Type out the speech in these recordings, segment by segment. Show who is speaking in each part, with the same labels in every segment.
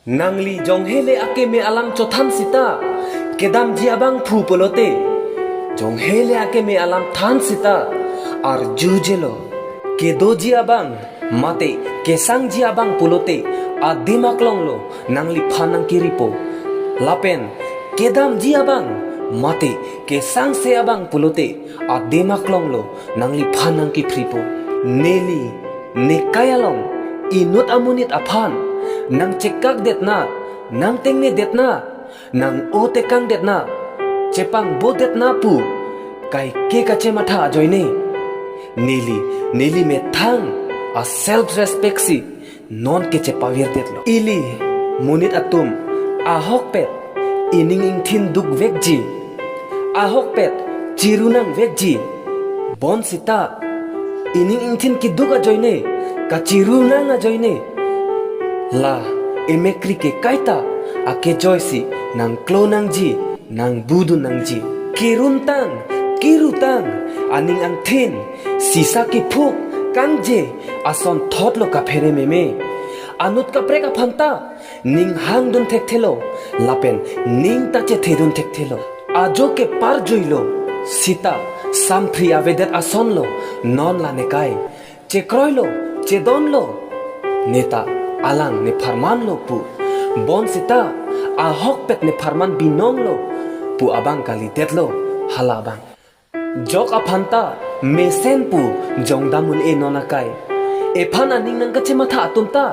Speaker 1: Nangli jonghele ake me alam chotham sita kedam ji abang phu polote jonghele ake me alam than sita ar jujelo kedo ji abang mate kesang ji abang polote adimak longlo nangli phanang kiripo lapen kedam ji abang mate kesang se abang polote adimak longlo nangli phanang ki fripo neli nekayalong inut amunit aphan nang cekak det na nang tengne det na nang o tekang det na cepang bo det na pu kai ke kache matha joine neli me thang a self respect si non ke chepawir det lo ili munit atum a hok pet ining ing thin duk vek ji a hok pet chirunang vek ji bon sita ining ing thin ki duk a joine ka chirunang a joine la emekri ke kaita ake joysi nang klo nang ji nang budu nang ji kirutang aning ang thin sisa ki phuk kang je ason thot lo ka phere meme anut ka preka phanta ning hang dun thek thelo lapen ning ta che thedun thek thelo ajo ke par joilo sita sampri avedet ason lo non la nekai che kroilo che don lo neta alang ne farman lo pu bon sita a hok pet ne farman binong lo pu abang kali det lo hala bang jok aphanta mesen pu jongdamun e nonakai e phana ning nang ka chema tha atumta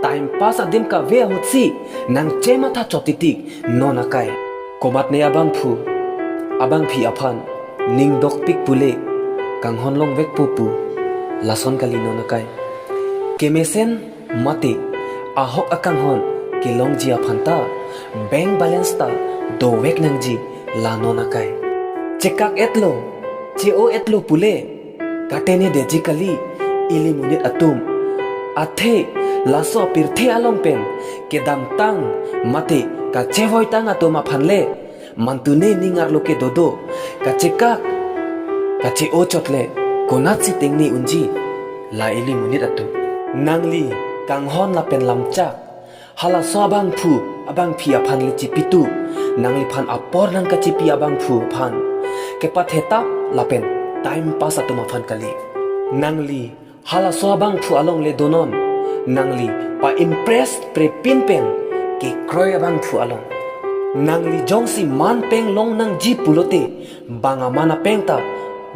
Speaker 1: time pass adim ka ve hutsi nang chema tha chotitik nonakai komat ne abang phu abang phi aphan ning dok pik pule kanghon long vek pu pu lason kali nonakai kemesen mati ahok akang hon kilong ji aphanta bank balance ta do wek nang ji lano nakai chekak etlo cheo etlo pule katene deji kali ili munit atum athe laso pirthe along pen kedam tang mate ka chehoi tang atoma phanle mantune ningar loke dodo ka chekak ka cheo chotle konat si tengni unji la ili munit atum nangli kanghon la pen lamchak hala so abang phu abang phi aphan le chipitu nangli phan apor nang ka chipi abang phu phan ke patheta la pen time pass atuma phan kali nangli hala so abang phu along le donon nangli pa impress pre pin pen ke kroy abang phu along nangli jongsi man peng long nang ji pulote banga mana peng ta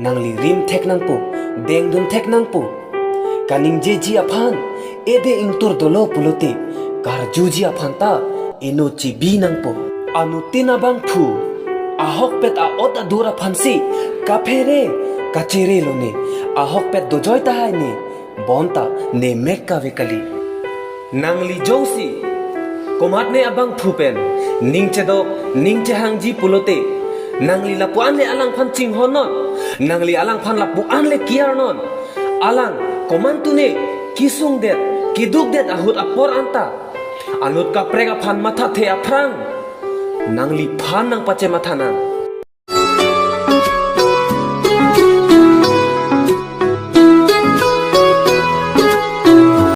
Speaker 1: nangli rim thek nang pu deng dun thek nang pu kaning ji aphan ede ingtur dolo pulote karjuji aphanta eno chi binang po anu tinabang phu ahok pet a ot adura phansi kaphere kachere lone ahok pet dojoy ta hai ni bonta ne mekka vekali nangli jongsi komat ne abang phu pen ningche hangji pulote nangli lapuan le alang phan ching honon nangli alang phan lapuan le kiar non alang komantune kisung det kiduk det ahut apor anta anut ka prega phan matha the aprang nangli phan nang pache matha nang